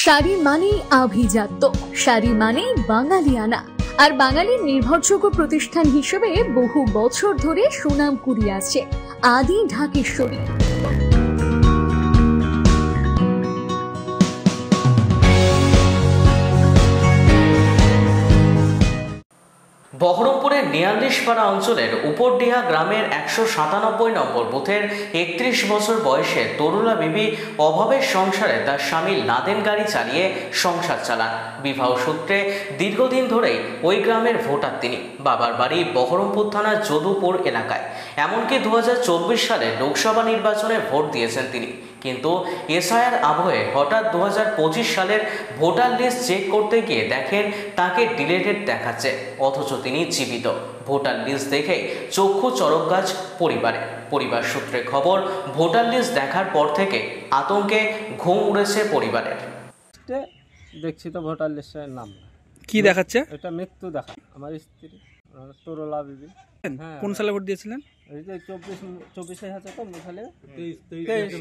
শাড়ি মানেই আভিজাত্য, শাড়ি মানেই বাঙালিয়ানা। আর বাঙালির নির্ভরযোগ্য প্রতিষ্ঠান হিসেবে বহু বছর ধরে সুনাম কুড়িয়ে আসছে আদি ঢাকেশ্বরী। বহরমপুরের ৪৯পাড়া অঞ্চলের উপরডিহা গ্রামের ১৯৭ নম্বর বুথের ৩১ বছর বয়সে তরুলা বিবি অভাবের সংসারে তার স্বামী লাদেন গাড়ি চালিয়ে সংসার চালান। বিবাহ সূত্রে দীর্ঘদিন ধরেই ওই গ্রামের ভোটার তিনি। বাবার বাড়ি বহরমপুর থানার যদুপুর এলাকায়। এমনকি ২০২৪ সালে লোকসভা নির্বাচনে ভোট দিয়েছেন তিনি। কিন্তু এসআইআর আবহে হঠাৎ ২০২৫ সালের ভোটার লিস্ট চেক করতে গিয়ে দেখেন তাকে ডিলেটেড দেখাচ্ছে, অথচ তিনি জীবিত। ভোটার লিস্ট দেখে চক্ষু চড়ক গাছ পরিবার সূত্রে খবর, ভোটার লিস্ট দেখার পর থেকে আতঙ্কে ঘুম উড়েছে পরিবারের। দেখছি তো ভোটার লিস্টের নাম কি দেখাচ্ছে? এটা মৃত্যু দেখা আমার স্ত্রী তরুলা বিবি। কোন সালে ভোট দিয়েছিলেন? এই যে 24 আছে তো সালে,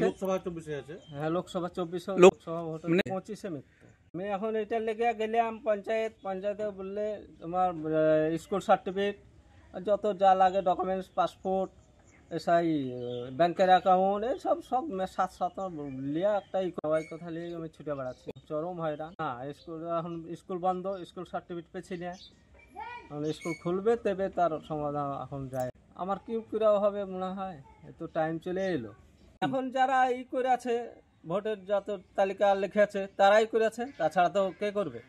লোকসভা 24 আছে। হ্যাঁ, লোকসভা 24, লোকসভা ভোট 25-এ মৃত্যু। আমি এখন এটা লেগে গেলাম পঞ্চায়েতে বললে তোমার স্কুল সার্টিফিকেট যত যা লাগে ডকুমেন্টস, পাসপোর্ট, এসআই, ব্যাংকের অ্যাকাউন্ট, এই সব সাত লিয়া একটাই কথা নিয়ে আমি ছুটে বেড়াচ্ছি। চরম হয়রান। হ্যাঁ, এখন স্কুল বন্ধ, স্কুল সার্টিফিকেট পেছি না। স্কুল খুলবে তবে তার সমাধান এখন যায়। আমার কি করে হবে মনে হয়, এত টাইম চলে এলো। এখন যারা করে আছে ভোটের যত তালিকা লিখে আছে তারাই করে আছে, তাছাড়া তো কে করবে?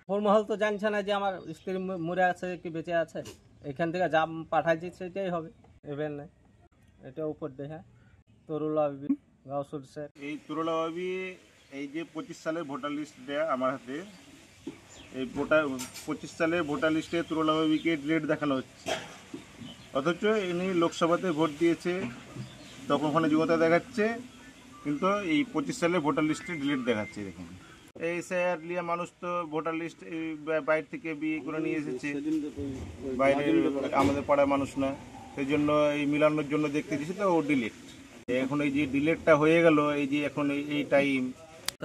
মহল তো জানছে না যে আমার স্ত্রী মরে আছে কি বেঁচে আছে। এখান থেকে যা পাঠাইছি সেটাই হবে, এবার নাই। এটা উপর দেখা তরুলা বিবি গাউসুল স্যার। এই তরুলা বিবি এই যে 25 সালের ভোটার লিস্ট দেয়া আমার হাতে, এই 25 সালের ভোটার লিস্টে তরুলা বিবিকে ডিলেট দেখানো হচ্ছে, অথচ ইনি লোকসভাতে ভোট দিয়েছে তখন ওখানে যোগ্যতা দেখাচ্ছে, কিন্তু এই 25 সালের ভোটার লিস্টে ডিলেট দেখাচ্ছে। দেখুন, এই এসআইআর লিয়া মানুষ তো ভোটার লিস্ট বাইরে থেকে বিয়ে করে নিয়ে এসেছে, বাইরে আমাদের পাড়ার মানুষ না, সেই জন্য এই মিলানোর জন্য দেখতে দিয়েছি তো ও ডিলেট। এখন এই যে ডিলেটটা হয়ে গেল, এই যে এখন এই টাইম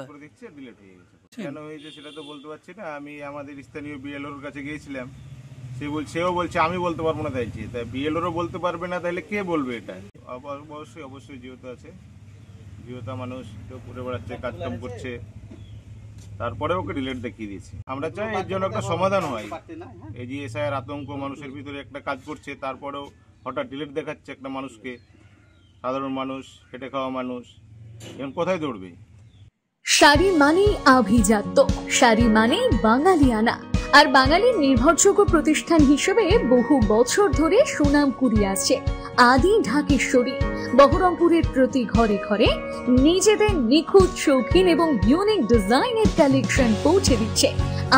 করে দেখছে ডিলেট হয়ে গেছে। কেন হয়েছে সেটা তো বলতে পারছি না। আমি আমাদের স্থানীয় বিএলওর কাছে গিয়েছিলাম, সেও বলছে আমি বলতে পারবো না। তাই বিএলওরও বলতে পারবে না, তাহলে কে বলবে? এটা অবশ্যই যেহেতু আছে, যেহেতু মানুষ কেউ ঘুরে বেড়াচ্ছে, কাজকাম করছে, তারপরে ওকে ডিলেট দেখিয়ে দিয়েছি। আমরা চাই এর জন্য একটা সমাধান হয়। এই যে এসআইআর আতঙ্ক মানুষের ভিতরে একটা কাজ করছে, তারপরেও হঠাৎ ডিলেট দেখাচ্ছে একটা মানুষকে। সাধারণ মানুষ, খেটে খাওয়া মানুষ, এখন কোথায় দৌড়বে? শাড়ি মানেই আভিজাত্য, শাড়ি মানেই বাঙালিয়ানা। আর বাঙালির নির্ভরযোগ্য প্রতিষ্ঠান হিসেবে বহু বছর ধরে সুনাম কুড়িয়ে আসছে আদি ঢাকেশ্বরী। বহরমপুরের প্রতি ঘরে ঘরে নিজেদের নিখুঁত, শৌখিন এবং ইউনিক ডিজাইনের কালেকশন পৌঁছে দিচ্ছে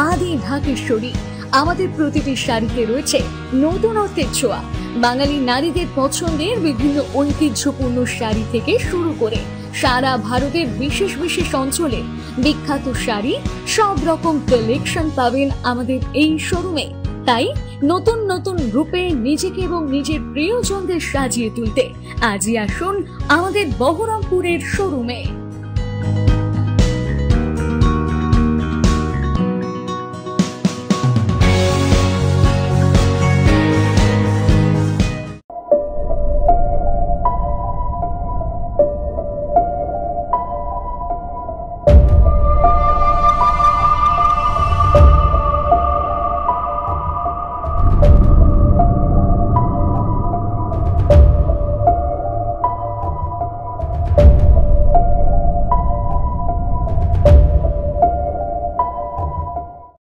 আদি ঢাকেশ্বরী। আমাদের প্রতিটি শাড়িতে রয়েছে নতুনত্বের ছোঁয়া। বাঙালি নারীদের পছন্দের বিভিন্ন ঐতিহ্যপূর্ণ শাড়ি থেকে শুরু করে সারা ভারতের বিশেষ বিশেষ অঞ্চলে বিখ্যাত শাড়ি, সব রকম কালেকশন পাবেন আমাদের এই শোরুমে। তাই নতুন নতুন রূপে নিজেকে এবং নিজের প্রিয়জনদের সাজিয়ে তুলতে আজই আসুন আমাদের বহরমপুরের শোরুমে।